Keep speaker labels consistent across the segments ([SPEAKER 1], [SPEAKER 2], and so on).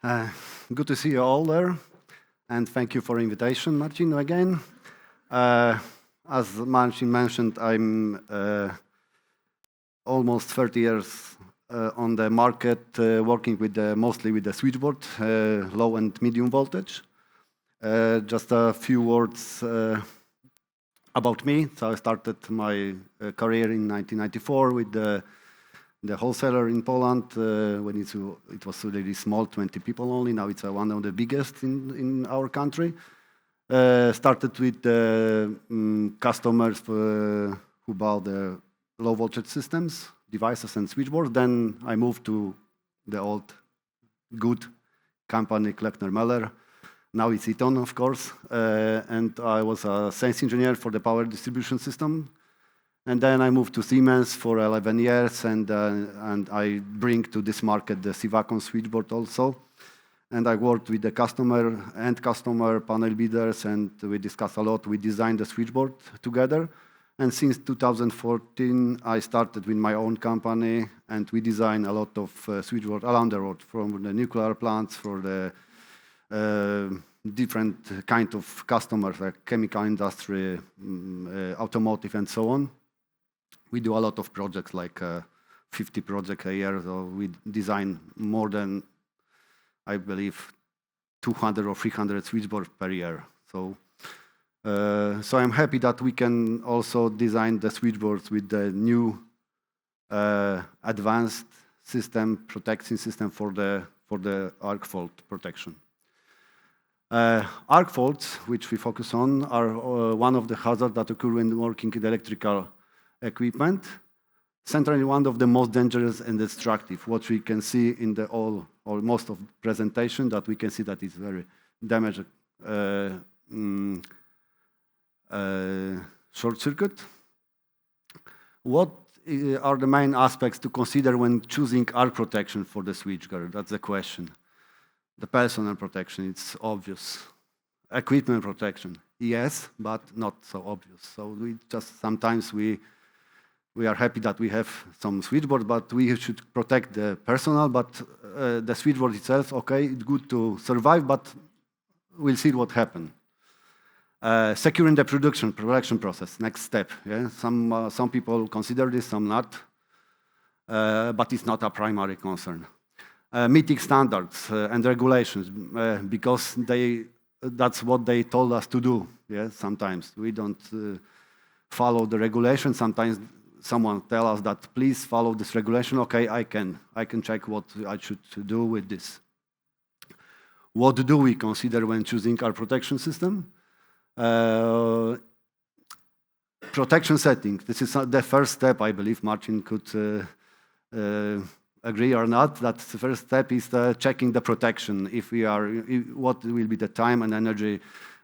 [SPEAKER 1] Good to see you all there, and thank you for the invitation, Martin, again. As Martin mentioned, I'm almost 30 years on the market, working with mostly with the switchboard, low and medium voltage. Just a few words about me. So I started my career in 1994 with the wholesaler in Poland when it was really small, 20 people only. Now it's one of the biggest in our country. Started with customers who bought the low voltage systems, devices and switchboards. Then I moved to the old good company Kleckner Meller. Now it's Eaton, of course. And I was a sales engineer for the power distribution system. And then I moved to Siemens for 11 years, and I bring to this market the Sivacon switchboard also. And I worked with the customer panel leaders, and we discussed a lot. We designed the switchboard together. And since 2014, I started with my own company, and we design a lot of switchboard around the world, from the nuclear plants, for the different kind of customers, like chemical industry, automotive, and so on. We do a lot of projects, like 50 projects a year. So we design more than, I believe, 200 or 300 switchboards per year. So I'm happy that we can also design the switchboards with the new advanced system, protection system for the arc fault protection. Arc faults, which we focus on, are one of the hazards that occur when working in electrical equipment. Centrally, one of the most dangerous and destructive. What we can see in the all or most of the presentation, that we can see that it's very damaged short circuit. What are the main aspects to consider when choosing arc protection for the switchgear? That's the question. The personal protection, it's obvious. Equipment protection, yes, but not so obvious. So sometimes we are happy that we have some switchboard, but we should protect the personal, but the switchboard itself, okay, it's good to survive, but we'll see what happens. Securing the production process, next step. Yeah? Some people consider this, some not, but it's not a primary concern. Meeting standards and regulations, because that's what they told us to do. Yeah? Sometimes we don't follow the regulation. Sometimes someone tell us that please follow this regulation. Okay, I can check what I should do with this. What do we consider when choosing our protection system? Protection setting. This is the first step. I believe Martin could agree or not. That the first step is checking the protection. What will be the time and energy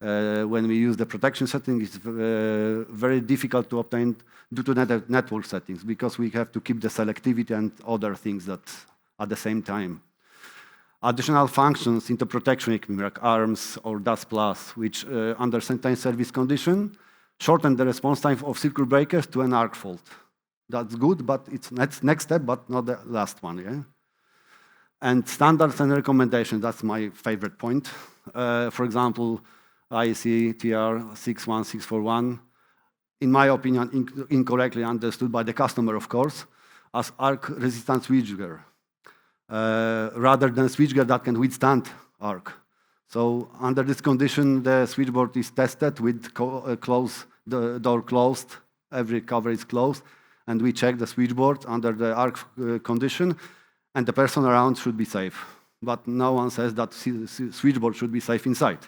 [SPEAKER 1] when we use the protection setting. It's very difficult to obtain due to network settings, because we have to keep the selectivity and other things that at the same time. Additional functions into protection equipment, like arms or DAS+, which under certain service condition shorten the response time of circuit breakers to an arc fault. That's good, but it's next step, but not the last one. Yeah? And standards and recommendations, that's my favorite point. For example, IEC TR 61641, in my opinion, incorrectly understood by the customer, of course, as arc-resistant switchgear, rather than switchgear that can withstand arc. So under this condition, the switchboard is tested with the door closed, every cover is closed, and we check the switchboard under the arc condition, and the person around should be safe. But no one says that switchboard should be safe inside.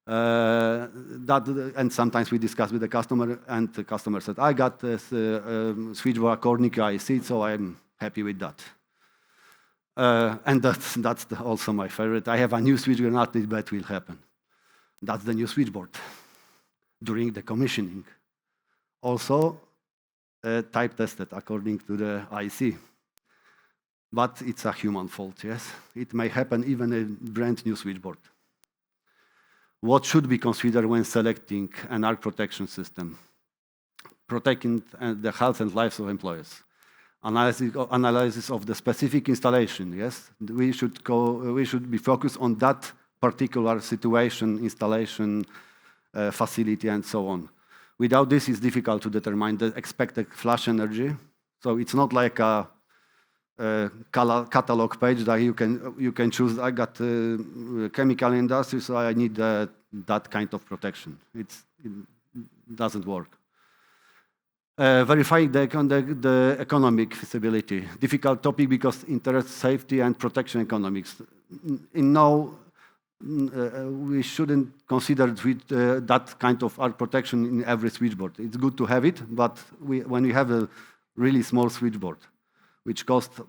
[SPEAKER 1] And sometimes we discuss with the customer, and the customer said, I got this switchboard according to IEC, so I'm happy with that. And that's also my favorite. I have a new switchboard, nothing bad will happen. That's the new switchboard during the commissioning. Also, type tested according to the IEC. But it's a human fault, yes? It may happen even a brand new switchboard. What should be considered when selecting an arc protection system? Protecting the health and lives of employees. analysis of the specific installation. Yes, we should be focused on that particular situation, installation, facility, and so on. Without this, it's difficult to determine the expected flash energy. So it's not like a catalog page that you can choose. I got chemical industry, so I need that kind of protection. It doesn't work. Verifying the economic feasibility. Difficult topic because interest, safety, and protection economics. We shouldn't consider that kind of arc protection in every switchboard. It's good to have it, but when you have a really small switchboard, which costs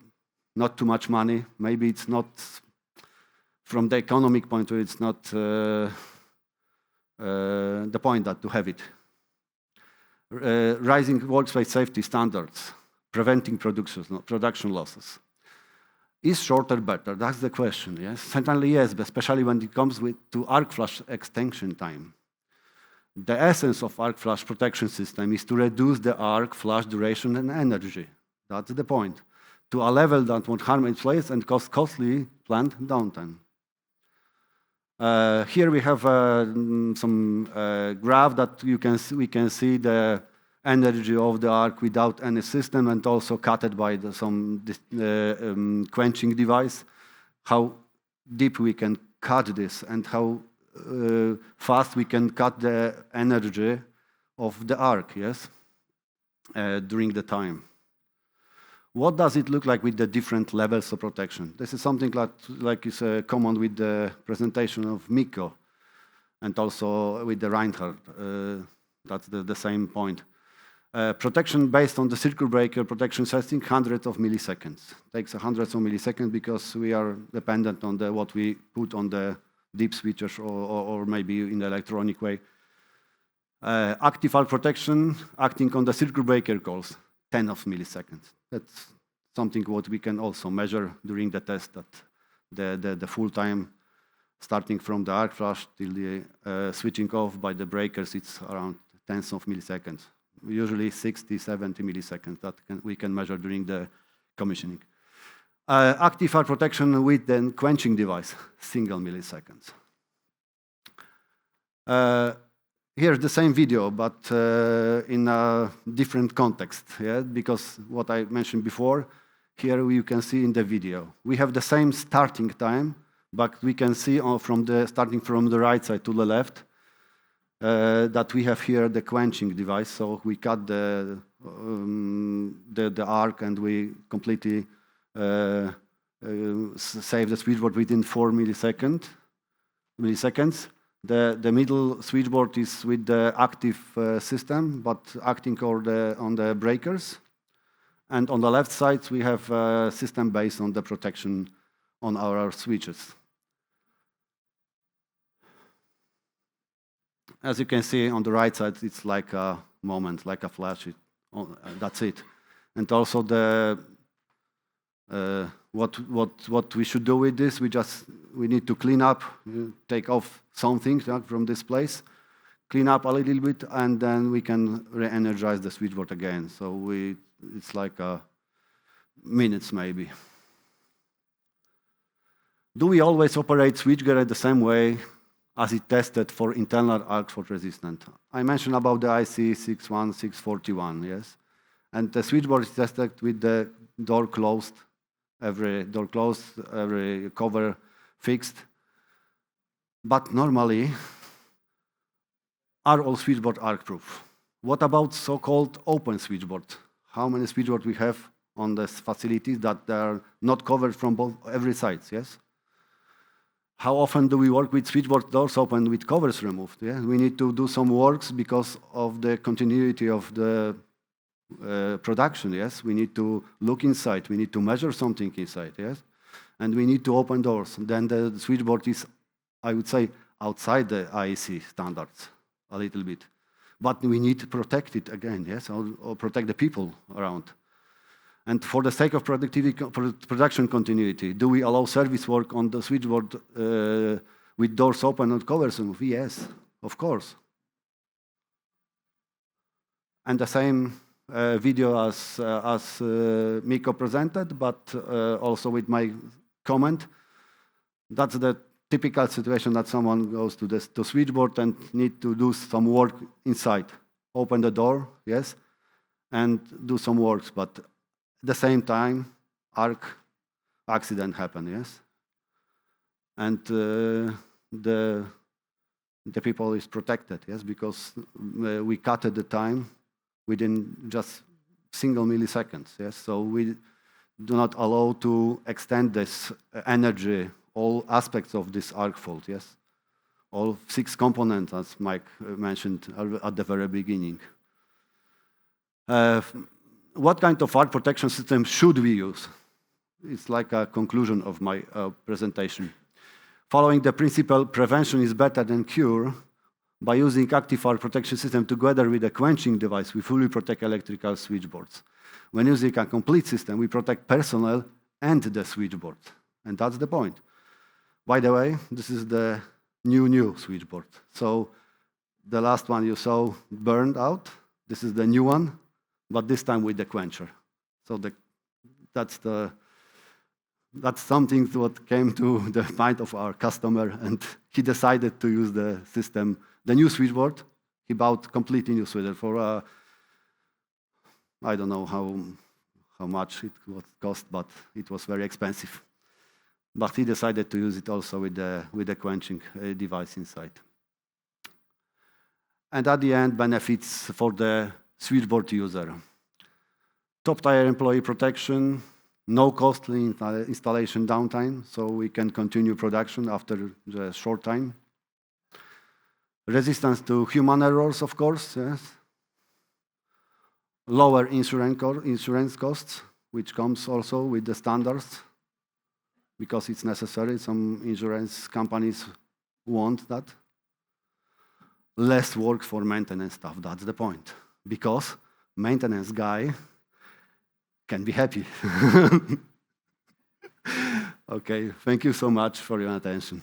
[SPEAKER 1] not too much money, maybe it's not, from the economic point of view, it's not the point to have it. Rising workplace safety standards, preventing production losses. Is shorter better? That's the question, yes? Certainly yes, but especially when it comes to arc flash extinction time. The essence of arc flash protection system is to reduce the arc flash duration and energy. That's the point. To a level that won't harm its place and cause costly plant downtime. Here we have some graph that we can see the energy of the arc without any system and also cut by some quenching device. How deep we can cut this and how fast we can cut the energy of the arc, yes, during the time. What does it look like with the different levels of protection? This is something like is common with the presentation of Mikko and also with the Reinhardt. That's the same point. Protection based on the circuit breaker protection setting, hundreds of milliseconds. Takes hundreds of milliseconds because we are dependent on what we put on the deep switches or maybe in the electronic way. Active arc protection acting on the circuit breaker calls, 10 of milliseconds. That's something what we can also measure during the test, that the full time starting from the arc flash till the switching off by the breakers, it's around tens of milliseconds. Usually 60, 70 milliseconds that we can measure during the commissioning. Active arc protection with the quenching device, single milliseconds. Here's the same video, but in a different context, yeah? Because what I mentioned before, here you can see in the video. We have the same starting time, but we can see starting from the right side to the left, that we have here the quenching device. So we cut the arc and we completely save the switchboard within 4 milliseconds. The middle switchboard is with the active system, but acting on the breakers. And on the left side, we have a system based on the protection on our switches. As you can see on the right side, it's like a moment, like a flash. That's it. And also what we should do with this, we need to clean up, take off something from this place, clean up a little bit, and then we can re-energize the switchboard again. So it's like minutes maybe. Do we always operate switchgear at the same way as it tested for internal arc fault resistant? I mentioned about the IEC 61641, yes? And the switchboard is tested with the door closed, every cover fixed. But normally, are all switchboard arc proof? What about so-called open switchboard? How many switchboards we have on the facilities that are not covered from every side, yes? How often do we work with switchboard doors open with covers removed? Yeah? We need to do some works because of the continuity of the production, yes? We need to look inside, we need to measure something inside, yes? And we need to open doors. Then the switchboard is, I would say, outside the IEC standards a little bit. But we need to protect it again, yes? Or protect the people around. And for the sake of production continuity, do we allow service work on the switchboard with doors open and covers removed? Yes, of course. And the same video as Miko presented, but also with my comment. That's the typical situation that someone goes to the switchboard and need to do some work inside. Open the door, yes, and do some works, but at the same time, accident happen, yes? And the people is protected, yes, because we cut at the time within just single milliseconds, yes? So we do not allow to extend this energy, all aspects of this arc fault, yes? All 6 components, as Mike mentioned at the very beginning. What kind of arc protection system should we use? It's like a conclusion of my presentation. Following the principle, prevention is better than cure, by using active arc protection system together with a quenching device, we fully protect electrical switchboards. When using a complete system, we protect personnel and the switchboard. And that's the point. By the way, this is the new switchboard. So the last one you saw burned out. This is the new one, but this time with the quencher. So that's something what came to the mind of our customer, and he decided to use the system, the new switchboard. He bought completely new switchboard for I don't know how much it would cost, but it was very expensive. But he decided to use it also with the quenching device inside. And at the end, benefits for the switchboard user. Top-tier employee protection, no costly installation downtime, so we can continue production after the short time. Resistance to human errors, of course, yes. Lower insurance costs, which comes also with the standards, because it's necessary. Some insurance companies want that. Less work for maintenance staff, that's the point. Because maintenance guy can be happy. Okay, thank you so much for your attention.